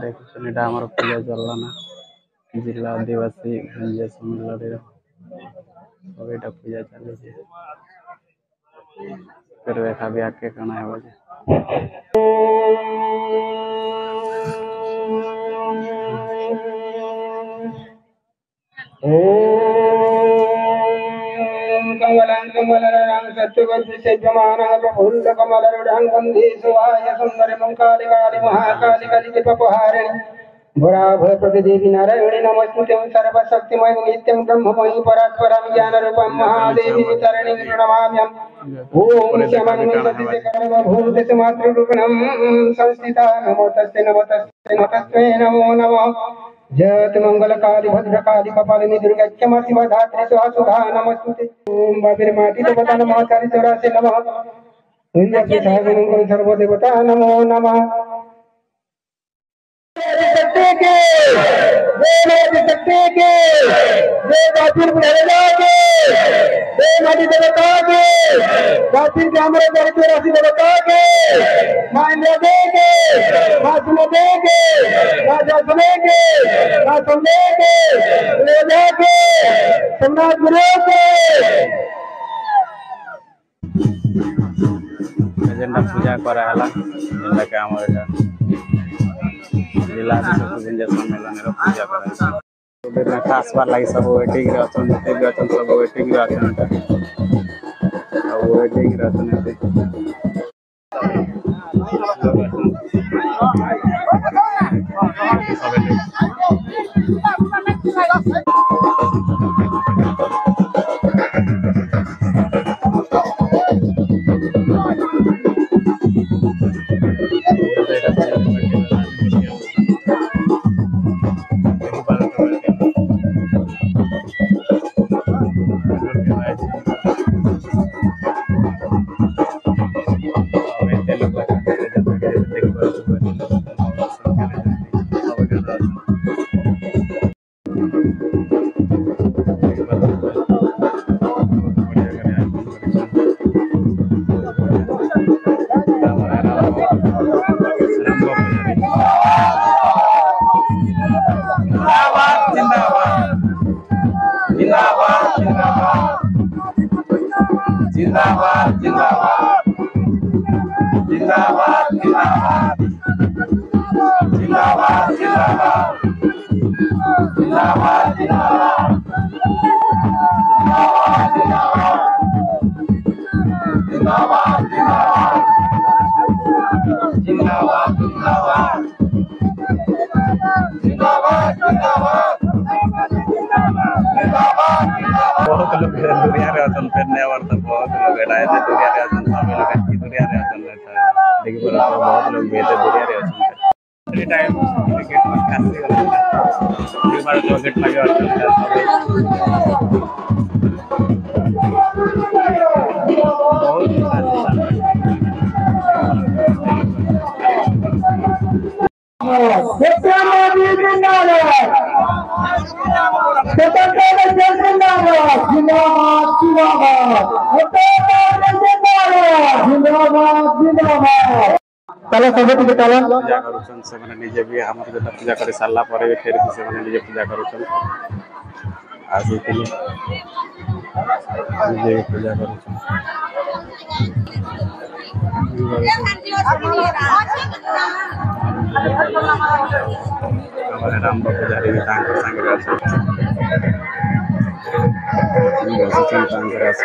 দেখুছেন এটা আমার পূজা চললা না जिला आदिवासी गंजे सम्मेलन सब এটা পূজা চালিয়েছে फिर देखा भी आके खाना है बजे कमलं कमलरं सत्यवती सेव्यमानं प्रफुल्ल कमलरुढं वन्दे शिवाय सुन्दरं कालिकालि महाकालि कलिकपहारिणि भराभय प्रतिदेवी नारायणी नमस्ते सर्वशक्तिमय नित्यं ब्रह्ममयी परात्परं ज्ञानरूपं महादेवी चरणिं प्रणमाम्यहम् ओम श्यामन्मय सतिते कर्मभूते मातृरूपिणं संस्थिता नमो तस्मै नमो नमः जयत मंगलकाली भद्रकाली कपालिनी दुर्गा क्षमा शिवा धात्री सुहा सुधा नमस्ते ओम बाबीर माटी देवता नमः चारि चौरासी नमः इंद्र सागरं सर्वदेवता नमो नमः सकते के बाबीर बुढ़ेगा के माटी देवता के बाबीर के हमारे चारि चौरासी देवता के मान्य दे के मासूम दे के राजा सुने के राजा के ले जाके सम्राट गुरु के एजेंडा पूजा करा हला जेंडा के हमर এটা जिला आदिवासी गंजे सम्मेलन रे पूजा करा ओबेना खास बार लागि सब वेटिंग रे अछन सब वेटिंग रे अछन वेटिंग रे अछन जिंदाबाद जिंदाबाद जिंदाबाद जिंदाबाद जिंदाबाद जिंदाबाद जिंदाबाद जिंदाबाद जिंदाबाद बहुत लोग दुनिया रे असन फेरने वाला तो बहुत लोग आए थे दुनिया रे असन सभी लोग की दुनिया रे असन देखिए बोला बहुत लोग बेटे दुनिया रे असन फ्री टाइम क्रिकेट में खास ये बार तो विकेट लगे असन बहुत ताला सब के ताला पूजा करूछन से माने निजे भी हमर जता पूजा करे साला परे भी फेर से माने निजे पूजा करूछन आज के लिए निजे पूजा करूछन हमारे राम बाबू जारी तांग संग रास तांग रास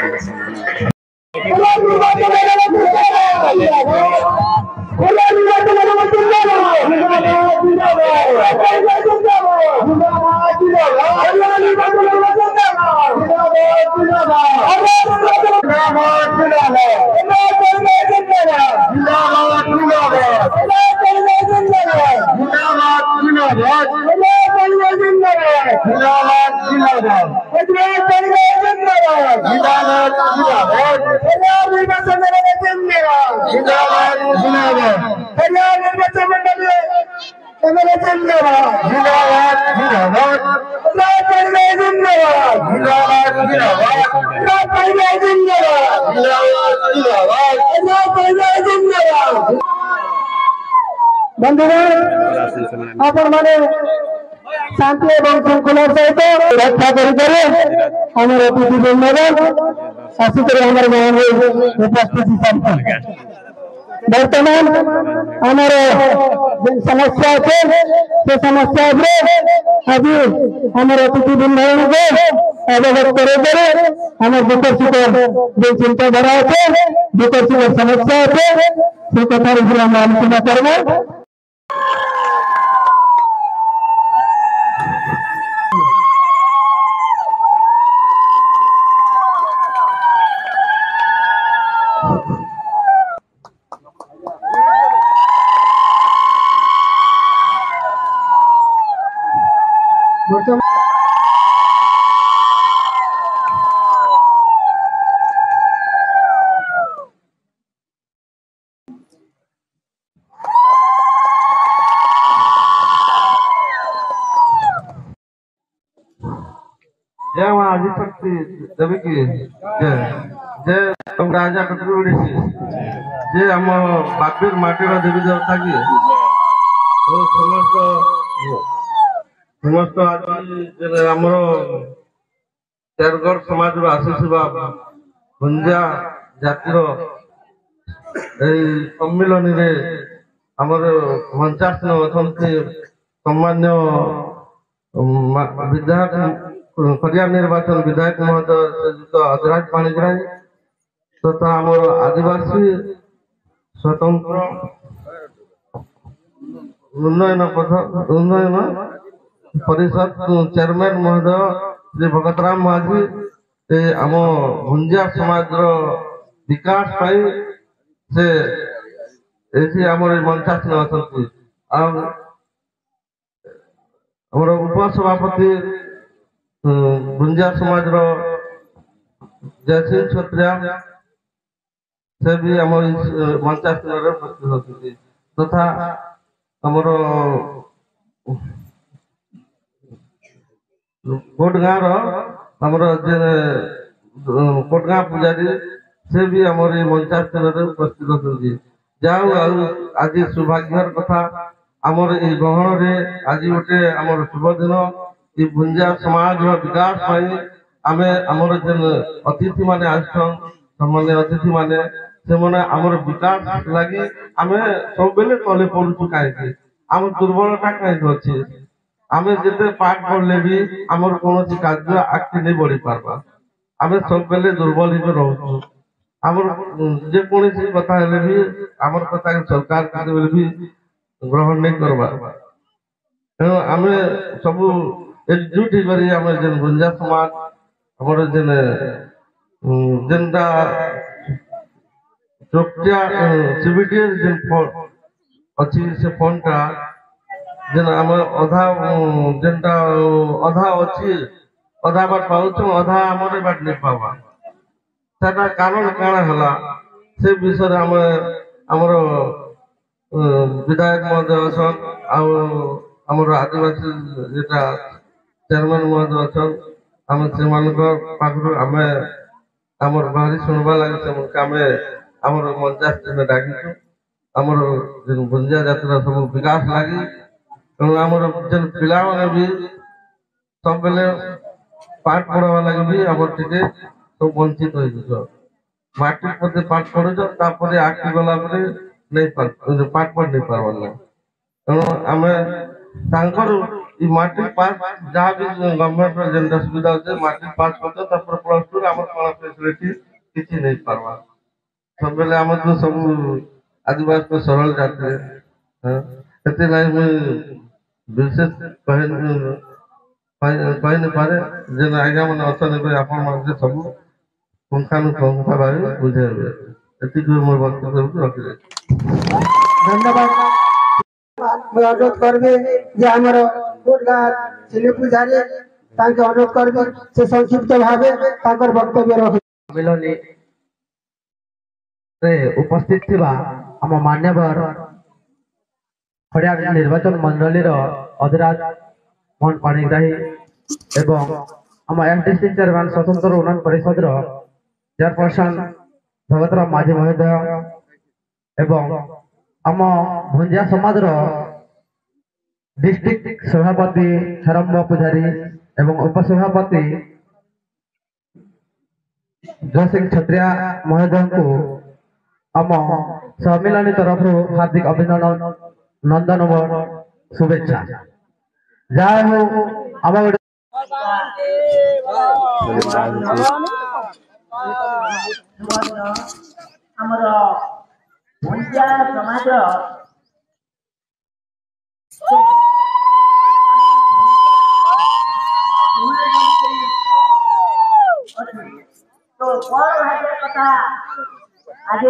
बंधुगण आसन से आपण माने शांति एवं श्रृंखला सहित रक्षा करें हमारे अतिथि वृंदगण आसित हमारे गाँव में उपस्थित वर्तमान हमारे समस्या से समस्या अभी हमारे अतिथि वृंदगण को अवगत करे हमारे विकसित जो चिंताधारा है विकसित समस्या है से कथा हम आलोचना करेंगे। जय मां आदिशक्ति देवी की जय जय तुम राजा कटुड़ी जय आम बापीर माटीर देवी देवता की समस्त आज आमर तेरगढ़ समाज आसीथिबा भंजा जातिर सम्मिलन रे आमर 50 जन अछंती सम्मान्य विधायक खरिया निर्वाचन विधायक महोदय श्रीयुक्त अधराज पाणिग्राही तथा आमर आदिवासी स्वतंत्र उन्नयन परिषद चेयरमैन महोदय श्री भगतराम माझी आम भुंजिया समाज विकास पाई से एसी आमर मंचासन अच्छा आमर उपसभापति भुंजिया समाज जयसिंह छत्रिया से भी आम मंचासन उपस्थित होती तथा आमर कोटगाँ कोटगाँ पुजारी से भी आमर मंचासन उपस्थित होती जाऊ आज सौभाग्यर कथा आमर गहन में आज गोटे आमर शुभ दिन ये भुंजिया समाज विकास आम आमर जेन अतिथि माने आसने अतिथि माने से आमर विकास लगी आम सब बेले तले पड़ुचु कहीं आम दुर्बलता कहीं अच्छे आम जिते पाठ पढ़ले भी आमर कौन कार्य आगे नहीं बढ़ी पार्बा आम सब बेले दुर्बल हो रोचु आमर जेकोसी कथा भी आमर कथा सरकार भी ग्रहण नहीं करवा तेणु आम सब एकजुट होकर जेन भुंजिया समाज आमर जेन जेनटा चोटिया सीबीटी जेन अच्छी से फंडटा जेन आम अधा जेनटा अधा अच्छी अधा बाट पाऊँ अधा आमर बाट नहीं पावा सेटा कारण काଣା हला से विषय आमर विधायक महोदय अछन आमर आदिवासी जेटा चेयरमैन महोदय अछन आम से पाखु आम आमर बाहरी शुणवा लगे से आम आमर मंचासन डाकिचु आमर भुंजिया जातिर सब विकास लगी तेणु आमर जेन पिला माने भी सब बेले पाठ पढ़वा लगे भी आमर टिके तो वंचित हो मैट्रिक पते पाठ पढ़ुच तापर आगे गला नहीं पाठ पढ़ नहीं पार्बार तेणु आम मैट्रिक पास जहाँ भी गवर्नमेंट जेनटा सुविधा अच्छे मैट्रिक पास कर प्लस टू आम कौन फैसिलिटी किसी नहीं पार्बा सब बेले आम तो सब आदिवासी सरल जाते विशेष कही नहीं पारे जेन आज्ञा मैंने अच्छा आप सब पुंखानुपुंखा भाव बुझेबे एति मोर वक्तव्य रखिले धन्यवाद मैं अनुरोध करबे जे हमर कोटगाँ सिने पुजारी ताके अनुरोध करबे से संक्षिप्त भावे ताकर वक्तव्य रख मिलनी रे उपस्थित थिबा हम मान्यवर खड़िया निर्वाचन मंडली अधराज मोहन पाणिग्राही एवं हम एमटीसी चेयरमैन स्वतंत्र उन्नयन परिषद चेयरपर्सन भगतराम माझी महोदय एवं आम भुंजा समाज डिस्ट्रिक्ट सभापति हेरम्ब पूजारी एवं उपसभापति जय सिंह छत्रिया महोदय को आम सम्मिलन तरफ हार्दिक अभिनंदन नंदन शुभेच्छा जय हो आम समाज तो कथा आज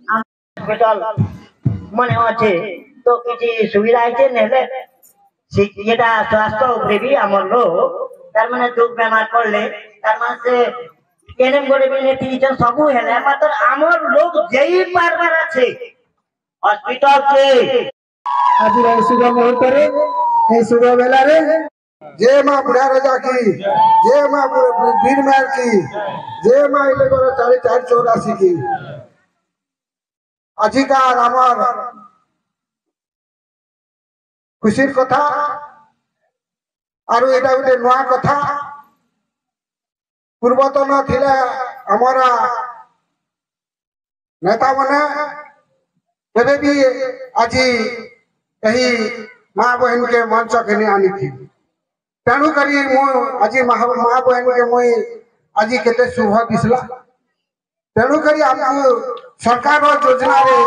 हॉस्पिटल मन अच्छे तो किसी सुविधा ये स्वास्थ्य उपरे भी आम लोग तार माने दुख बेमार पड़े तार मान से केनेम गोटे भी सबू है मात्र आमर लोग जई पारबार अच्छे हॉस्पिटल के आज शुभ मुहूर्त शुभ बेला जय माँ बुढ़ा राजा की जय माँ वीर महल की जय माँ 484 की अधिकार आमर खुशी कथा आरु एटा गोटे नुआ कथा पूर्वतन थिला हमारा नेता माने तबे भी आज यही माँ बहन के मंच के आनी थी तेणु करी आज माँ बहन के मुई आज केते शुभ दिसला तेणु करी हमको सरकार योजना रे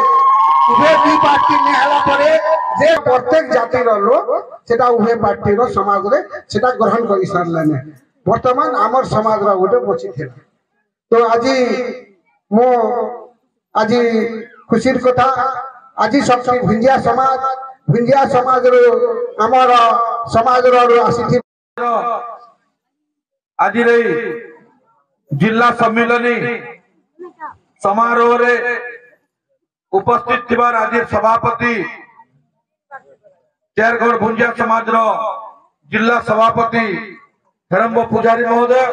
उभय दी पार्टी निहाला परे जे प्रत्येक जाति रो लोग सेटा उभय पार्टी रो समाज रे सेटा ग्रहण करि सारलेने वर्तमान आमर समाज रा गोटे बची थे तो आज मो आज खुशी कथा आज सब भिंजिया समाज रो आमर समाज रो आसी आज जिला सम्मिलनी समारोह रे उपस्थित थिबार आज सभापति चेरगढ़ भुंजिया समाज रो जिला सभापति हेरम्ब पूजारी महोदय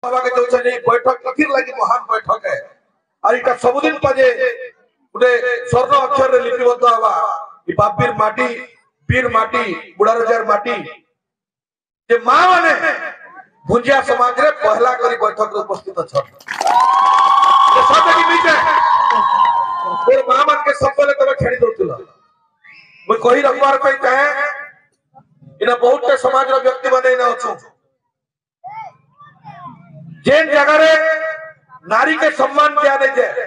बैठक कथी लगी महान बैठक है और इटा सबुदिन पजे गोटे स्वर्ण अक्षर लिपिबद्ध हवा बाबीर माटी वीर माटी बुढ़ारजार माटी जे माँ माने भुंजिया समाज रे पहला करी बैठक उपस्थित अच्छा माँ मान के सबले तब छाड़ी दौला मुझे कही रखबार चाहे इना बहुत समाज व्यक्ति बने अच्छु जेन जगह रे नारी के सम्मान दिया नहीं जाए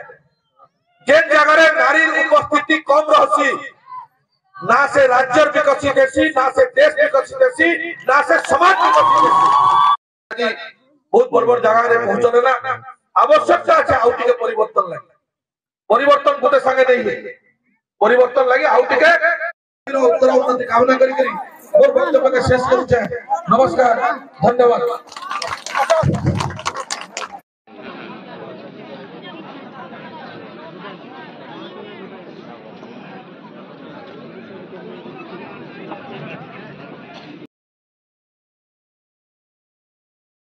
जेन जगह रे नारी उपस्थिति कम रही ना से राज्य विकसित देसी ना से देश विकसित देसी ना से समाज विकसित देसी बहुत बड़ बड़ जगह रे पहुंचने ना आवश्यकता है आउ टिके परिवर्तन लगे परिवर्तन गोटे संगे नहीं है परिवर्तन लगे आउ टिके उत्तर कामना करी मोर वक्तव्य के शेष करू नमस्कार धन्यवाद।